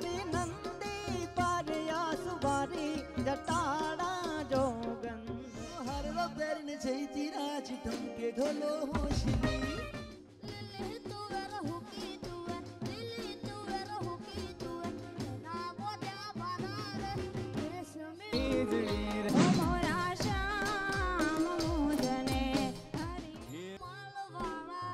हरि नंदी पारिया सुबारी जटाड़ा जोगन हर rubber ने छैती राज Thamke ढोलो होशिनी lily तू रहो की तू लिली तू रहो की तू ना बोल्या बानार रेशमी मोरा श्याम मोदने हरि मालवाड़ा।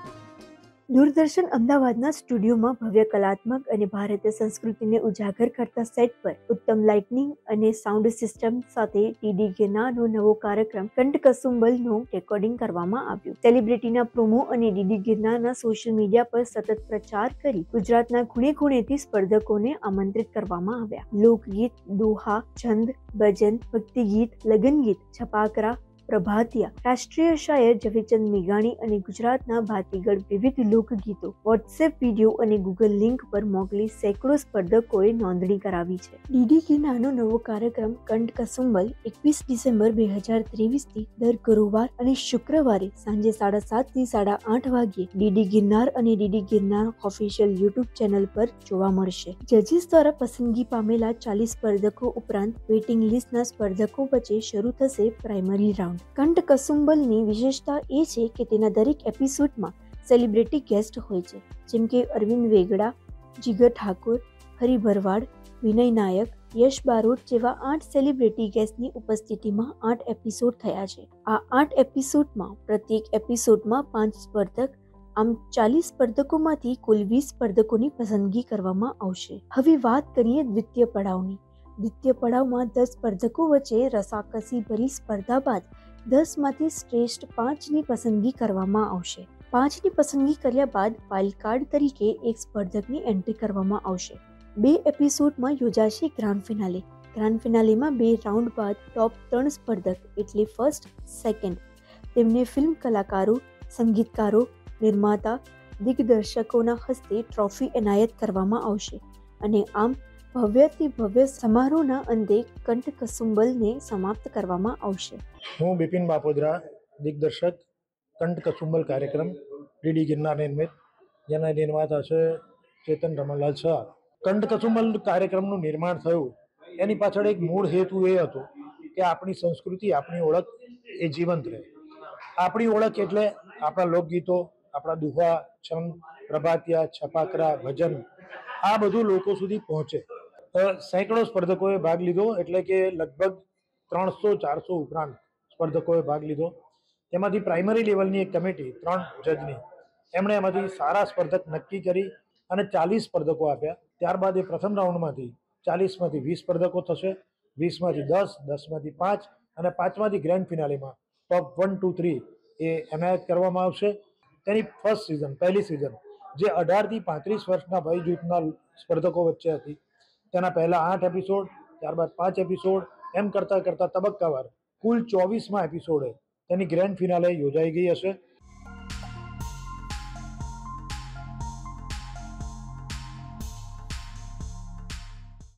દૂરદર્શન અમદાવાદના સ્ટુડિયોમાં ભવ્ય કલાત્મક અને ભારતીય સંસ્કૃતિને ઉજાગર કરતા સેટ પર ઉત્તમ લાઇટનિંગ અને સાઉન્ડ સિસ્ટમ સાથે ડીડી ગિરનારનો નવો કાર્યક્રમ કંઠકસુંબલનું રેકોર્ડિંગ કરવામાં આવ્યું. સેલિબ્રિટીના પ્રોમો અને ડીડી ગિરનારના સોશિયલ મીડિયા પર સતત પ્રચાર કરી ગુજરાતના ખૂણે ખૂણેથી સ્પર્ધકોને આમંત્રિત કરવામાં આવ્યા. લોકગીત, દોહા, છંદ, ભજન, ભક્તિગીત, લગ્નગીત, છપાકરા, પ્રભાતિયા, રાષ્ટ્રીય શાયર ઝવેરચંદ મેઘાણી અને ગુજરાતના ભાતીગળ વિવિધ લોકગીતો વોટ્સએપ વિડીયો અને ગૂગલ લિંક પર મોકલી સેંકડો સ્પર્ધકોએ નોંધણી કરાવી છે. ડીડી ગિરનારનો નવો કાર્યક્રમ કંઠકસુંબલ 21 ડિસેમ્બર 2023 દર ગુરુવાર અને શુક્રવારે સાંજે 7:30 થી 8:30 વાગ્યે ડીડી ગિરનાર અને DD Girnar official YouTube channel પર જોવા મળશે. જજીસ દ્વારા પસંદગી પામેલા 40 સ્પર્ધકો ઉપરાંત વેઇટિંગ લિસ્ટના સ્પર્ધકો વચ્ચે શરૂ થશે પ્રાઇમરી રાઉન્ડ. કંઠકસુંબલની વિશેષતા એ છે કે તેના દરેક એપિસોડમાં સેલિબ્રિટી ગેસ્ટ હોય છે, જેમ કે અરવિંદ વેગડા, જીગર ઠાકોર, હરિ ભરવાડ, વિનય નાયક, યશ બારોટ જેવા 8 સેલિબ્રિટી ગેસ્ટની ઉપસ્થિતિમાં 8 એપિસોડ થયા છે. આ 8 એપિસોડમાં પ્રત્યેક એપિસોડમાં 5 સ્પર્ધક, આમ 40 સ્પર્ધકોમાંથી કુલ 20 સ્પર્ધકોની પસંદગી કરવામાં આવશે. હવે વાત કરીએ દ્વિતીય પડાવની. દ્વિતીય પડાવમાં 10 સ્પર્ધકો વચ્ચે રસાકસી ભરી સ્પર્ધા બાદ 10 માંથી શ્રેષ્ઠ 5ની પસંદગી કરવામાં આવશે. 5ની પસંદગી કર્યા બાદ વાઇલ્ડ કાર્ડ તરીકે એક સ્પર્ધકની એન્ટ્રી કરવામાં આવશે. 2 એપિસોડમાં યોજાશે ગ્રાન્ડ ફિનાલે. ગ્રાન્ડ ફિનાલેમાં 2 રાઉન્ડ બાદ ટોપ 3 સ્પર્ધક એટલે ફર્સ્ટ, સેકન્ડ તેમને ફિલ્મ કલાકારો, સંગીતકારો, નિર્માતા, દિગ્દર્શકોના હસ્તે ટ્રોફી એનાયત કરવામાં આવશે અને આમ ભવ્યથી ભવ્ય સમારોહના અંતે કંઠકસુંબલને સમાપ્ત કરવામાં આવશે. હું બિપિન બાપોદરા, દિગ્દર્શક કંઠકસુંબલ કાર્યક્રમ ડીડી ગિરનાર નિર્મિત, જેના નિર્માતા છે ચેતન રમણલાલ શાહ. કંઠકસુંબલ કાર્યક્રમનું નિર્માણ થયું એની પાછળ એક મૂળ હેતુ એ હતો કે આપણી સંસ્કૃતિ, આપણી ઓળખ એ જીવંત રહે. આપણી ઓળખ એટલે આપણા લોકગીતો, આપણા દુહા, છંદ, પ્રભાતિયા, છપાકરા, ભજન, આ બધું લોકો સુધી પહોંચે. સેંકડો સ્પર્ધકોએ ભાગ લીધો, એટલે કે લગભગ 300-400 ઉપરાંત સ્પર્ધકોએ ભાગ લીધો. તેમાંથી પ્રાઇમરી લેવલની એક કમિટી 3 જજની, એમણે એમાંથી સારા સ્પર્ધક નક્કી કરી અને 40 સ્પર્ધકો આપ્યા. ત્યારબાદ એ પ્રથમ રાઉન્ડમાંથી 40માંથી 20 સ્પર્ધકો થશે, 20માંથી 10, 10માંથી 5 અને 5માંથી ગ્રેન્ડ ફિનાલેમાં ટોપ 1, 2, 3 એ એનાયત કરવામાં આવશે. તેની પહેલી સિઝન જે 18 થી 35 વર્ષના વય જૂથના સ્પર્ધકો વચ્ચે હતી, તેના પહેલા 8 એપિસોડ, ત્યારબાદ 5 એપિસોડ, એમ કરતાં તબક્કાવાર કુલ 24મા એપિસોડે તેની ગ્રેન્ડ ફિનાલે યોજાઈ ગઈ હશે.